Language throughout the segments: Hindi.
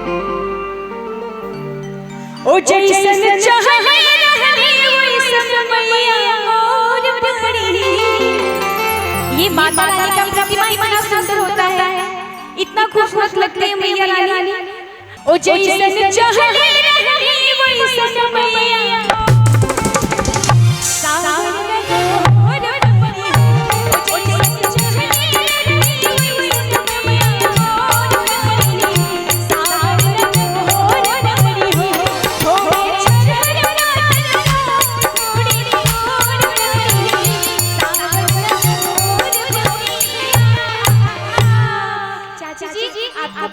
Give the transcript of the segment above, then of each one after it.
ओ जैसन चाहे वैसन मैया मोर पड़ी। ये माता रानी का प्रतिमा इतना सुंदर होता है, इतना खूबसूरत लगते हैं मैया रानी। ओ जैसन चाहे वैसन मैया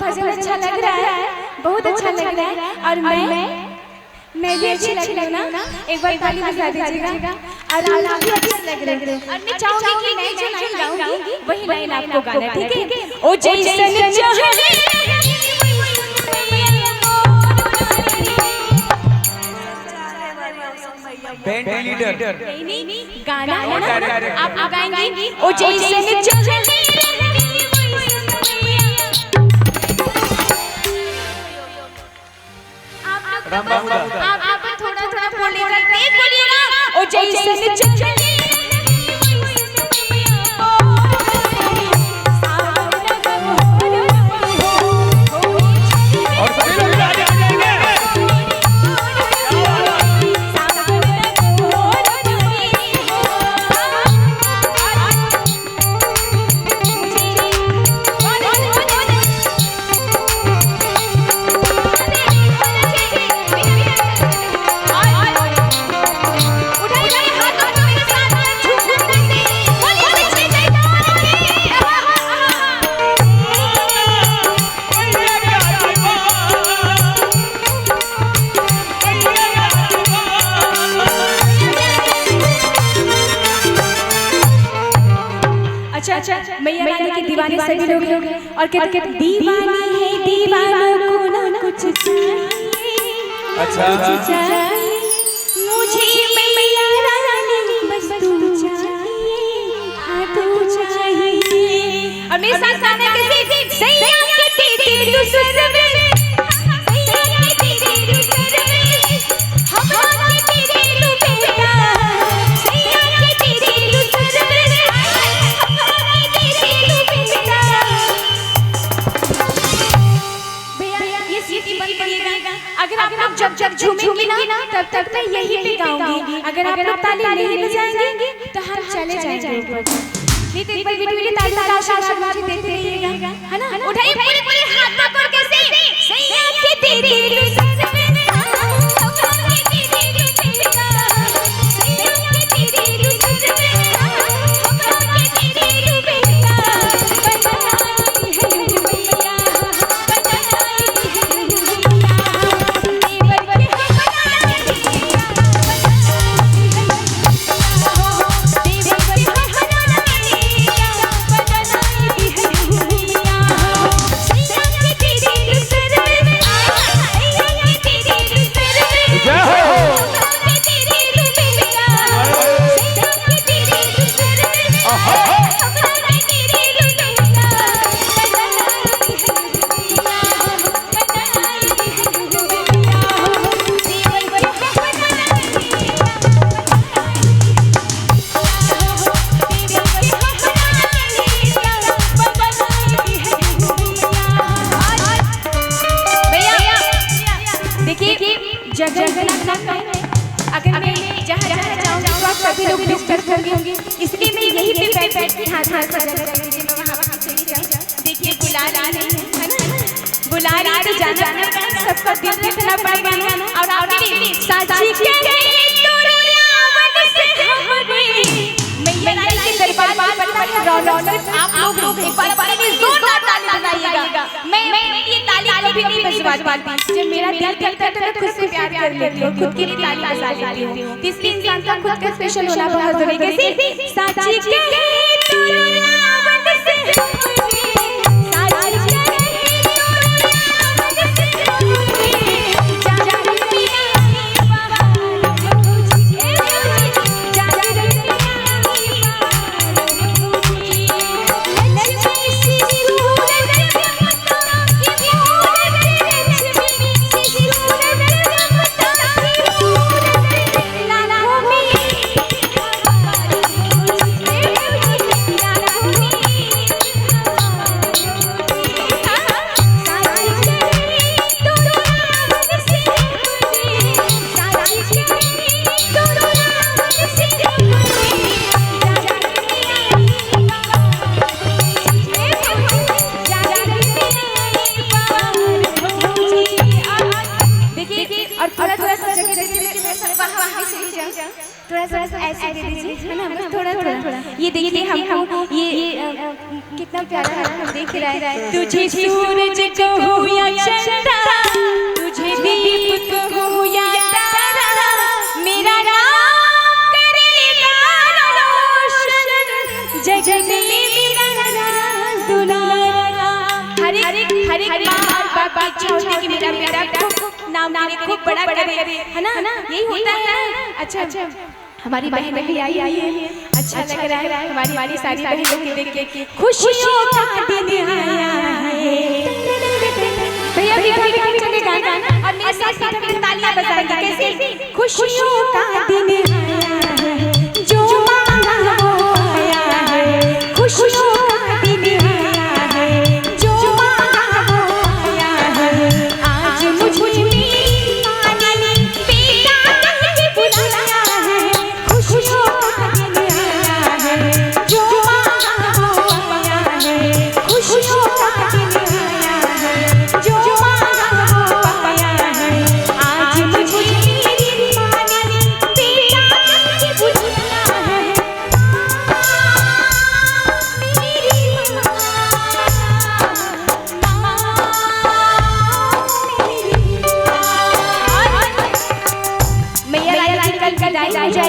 भजन अच्छा लग रहा है, बहुत अच्छा लग रहा है। और मैं भी अच्छी लग रही हूँ ना, एक बार ताली बजा दीजिएगा। और आप भी अच्छे लग रहे हैं। और मैं चाहूंगी कि मैं जो लाइन गाऊंगी वही लाइन आपको गाना, ठीक है? ओ जैसन चाहे बैंड लीडर गाना आप गाएंगे। ओ जैसन चाहे आप थोड़ा बोलिएगा, तेज बोलिएगा। ओ जैसन चले और सभी लोग आ जाएंगे। अच्छा मैया रानी के दीवाने सभी लोग हैं और कहते दीवानी है दीवानों को ना कुछ चाहिए। अच्छा मुझे मैया रानी बस तू चाहिए, हाँ तू चाहिए। और मेरे साथ गाना कैसे सैया के तेरे दूसरे में अगर आप लोग जब झूमेंगे ना तब मैं यही पे गाऊंगी। अगर आप लोग ताली नहीं बजाएंगे तो हम चले जाएंगे ऊपर। नहीं तो एक बार वीडियो ताली का आशीर्वाद मुझे देते रहिएगा, है ना? उठाइए पूरे हाथ पकड़ के सैया के तेरे अगर मैं जहाँ जाऊँगी तो सभी लोग डिस्टर्ब होंगे, इसलिए मैं यहीं पे बैठ के हाथ देखिए बुला रही है ना, बुला रही तो जाना सबका दिल रखना पड़ेगा ना। और आपने साची के दरबार आप लोग एक बार जोरदार ताली बजाइएगा। मैं ये ताली कभी नहीं बजवा पाती, जब मेरा दिल करता है तो मैं खुद से प्यार कर लेती हूँ, खुद के लिए ताली बजा लेती हूँ। इसलिए इंसान का खुद का स्पेशल होना बहुत जरूरी है। साची के थोड़ा सा ऐसे दे दीजिए, है ना, बस थोड़ा थोड़ा। ये देखिए हमको ये कितना प्यारा है, हम देख रहे हैं। तुझे सूरज कहूँ या चंदा, तुझे दीप कहूँ या तारा, मेरा नाम करेगा रोशन, जग में मेरा दुलारा। हर एक माँ और बाप की इच्छा होती है कि मेरा बेटा खूब नाम ले, खूब बड़ा करे, है ना, यही होता है। अच्छा, हमारी बहन भी आई है, अच्छा लग रहा है हमारी सारी बहनों को देख के। खुशियों का दिन आया है, भैया चलेगा ना, और मेरे साथ तालियां बजाएंगे। कैसे? खुशियों का दिन आया है, जो मांगा वो आया है। खुशियों का दिन आया है, जो मांगा वो आया है। आज मुझे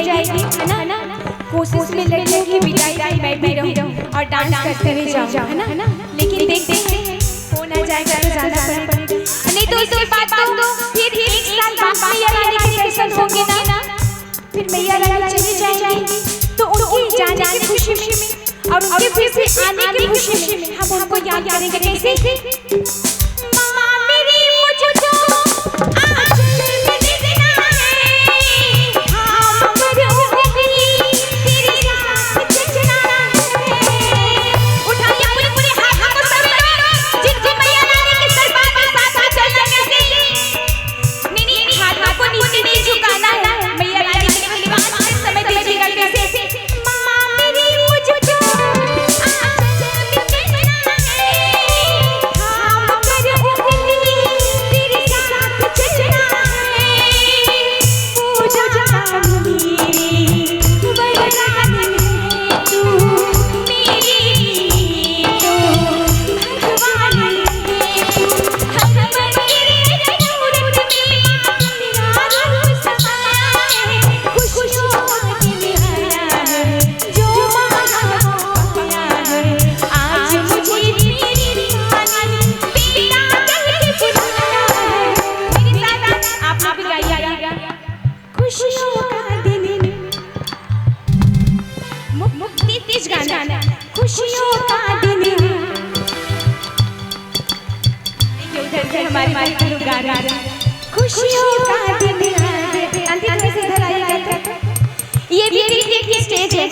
जाएगी, है ना, कोशिश में लगे कि बिदाई मैं भी रहूं और डांस करते हुए जाऊं, है ना, लेकिन देखते हैं हो ना जाएगा तो जाना पड़ेगा। नहीं तो इसके बाद तो फिर 1 साल बाद मैया रानी के दर्शन होंगे ना, फिर मैया रानी चली जाएंगी, तो उनकी जाने की खुशी में और उनके फिर से आने की खुशी में हम उनको याद करेंगे। कैसे? माँ मेरी मुझको आज खुशियों का दिन हमारी गा रहा है। खुशियों का दिन अंतिम से इधर आइएगा। ये भी एक स्टेज है,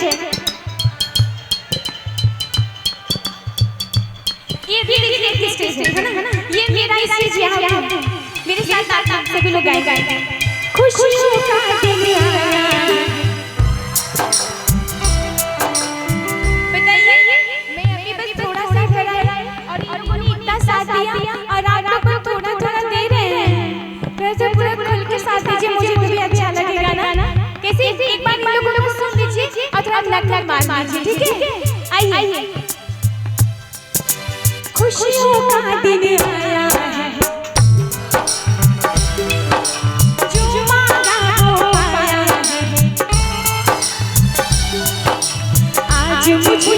ये भी एक स्टेज है ना, ये मेरा स्टेज यहाँ है। मेरे साथ आप सभी लोग गाएंगे। खुशियों का दिन आया, और आप लोग को थोड़ा थोड़ा दे रहे हैं, वैसे पूरा खुल के साथ दीजिए, मुझे भी अच्छा लगेगा ना। कैसे? एक बार इन लोगों को सुन लीजिए और थोड़ा नक मार दीजिए, ठीक है? आइए। खुशियों का दिन आया है, जो मांगा वो आया है। आज मुझे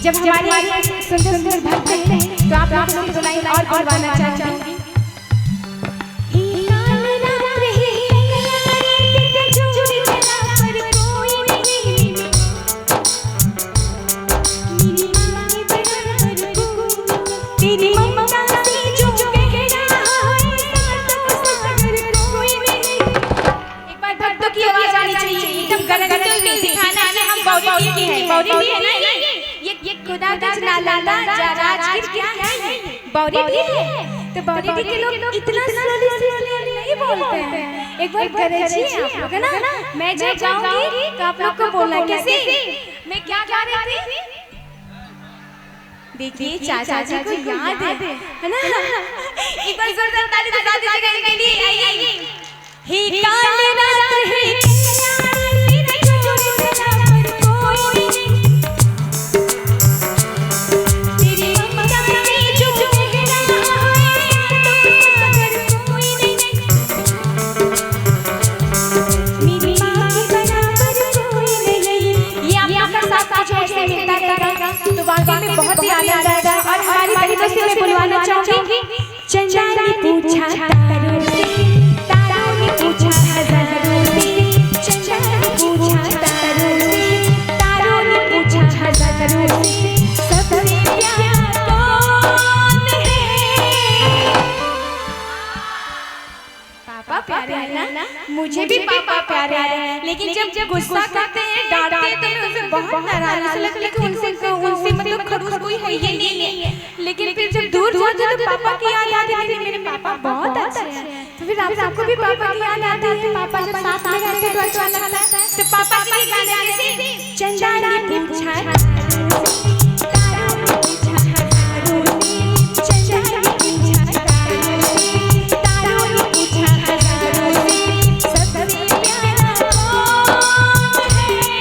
जब हमारे सुंदर सुंदर भक्त हैं तो आप लोगों को सुनाई और गाना चाहूंगी। एक बार भक्तों की आवाज आनी चाहिए, एकदम गरगरते हुए दिखाना है हम बौरी की है, बौरी भी है ना, ये खुदा का नाला राजगीर क्या है, बौरी भी है। तो बौरी के लोग इतना स्लोली नहीं बोलते हैं, एक बार करेजिए आप लोग, है ना? मैं जब जाऊंगी तो आप लोग को बोलना कैसे मैं क्या गा रही थी। देखिए चाचा जी को याद है ना? एक बार जोरदार ताली बजा दीजिएगा इनके लिए। आइए। ही काल रात है तेरा जोड़ी सजा पर कोई तेरी ममता में जो चेहरा है तो कोई नहीं मेरी माँ के बराबर कोई नहीं। ये आपका साथ कुछ ऐसे मिलता रहेगा तो वाकई में बहुत ही आनंद आएगा। और हमारी बहनों से मैं बुलवाना चाहूंगी, चंदा ने पूछा तारों से, तारों ने पूछा हजारों से, चंदा ने पूछा तारों से, तारों ने पूछा हजारों से, सबसे प्यारा कौन है? पापा प्यारे हैं ना? मुझे भी पापा प्यारे हैं, लेकिन जब गुस्सा करते हैं डांटते हैं तो मैं उनसे बहुत नाराज ऐसा लगता है कि उनसे मतलब खड़ूस कोई है ही नहीं है। लेकिन फिर जब दूर जाते हैं तो पापा की याद आती है। मेरे पापा बहुत अच्छे हैं, तो फिर आप सबको भी पापा की याद आती है। पापा जब साथ में रहते हैं तो अच्छा लगता है। तो पापा के लिए गाना कैसे? चंदा ने पूछा तारों ने पूछा हजारों से, चंदा ने पूछा तारों से, तारों ने पूछा हजारों से, सबसे प्यारा कौन है?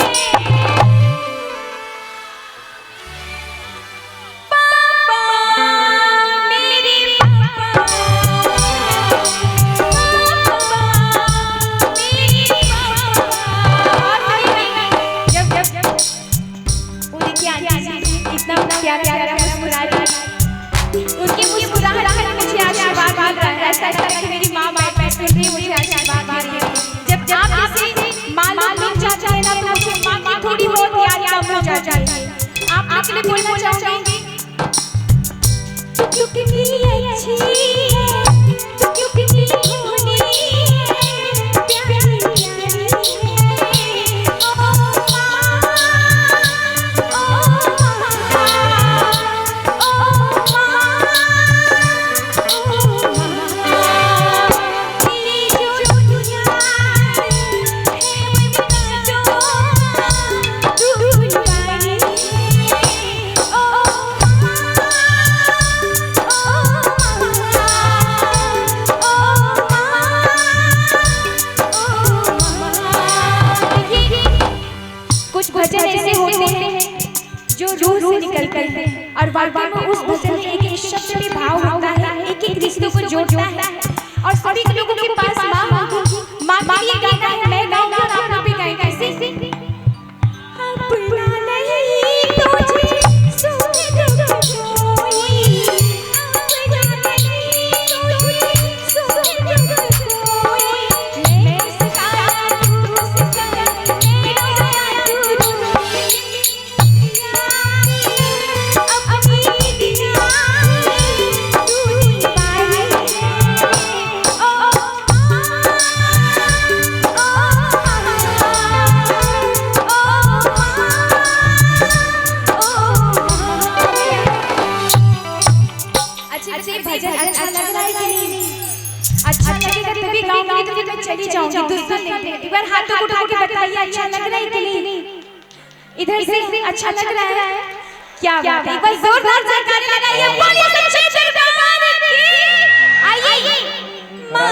उनकी मुस्कुराहट से मुझे आशीर्वाद मिल रहा है। ऐसा लगता है मेरी माँ बैठ के मुझे आशीर्वाद दे रही है। जब आप जैसे मालूम मिल जाता है ना तो मुझे माँ की थोड़ी बहुत याद कम हो जाती है। आप लोग के लिए बोलना चाहूंगी, तू कितनी अच्छी है, तू कितनी होनी है, प्यारी प्यारी है, ओ माँ, ओ कुछ भजन ऐसे होते हैं जो रूह से निकलते हैं और वाकई में उस भजन में एक शब्द में भाव होता है, एक रिश्तों को जोड़ता है। और सभी लोगों के पास माँ होगी, माँ के लिए गाना है, मैं गाऊंगा और आप लोग भी गाएंगे। कैसे? अपना नहीं तुझे सूझे तो कोई, अपना नहीं तुझे सूझे तो कोई, मैं सितारा तू सितारा, मैं गाया तू अपनी दीवार तू पाई भजन अच्छा लग रहा है कि नहीं? अच्छा लगेगा तभी गाऊंगी, तो फिर मैं चली जाऊंगी दूसरा लेने। एक बार हाथ उठा के बताइए अच्छा लग रहा है कि नहीं? इधर से अच्छा लग रहा है? क्या बात है, एक बार जोरदार जयकारे लगाइए बोलिए सच्चे दरबार की। आइए मां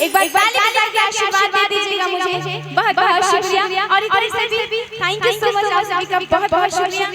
एक बार ताली बजा के आशीर्वाद दे दीजिएगा मुझे। बहुत बहुत शुक्रिया और इधर से भी थैंक यू सो मच आप सभी का बहुत बहुत शुक्रिया।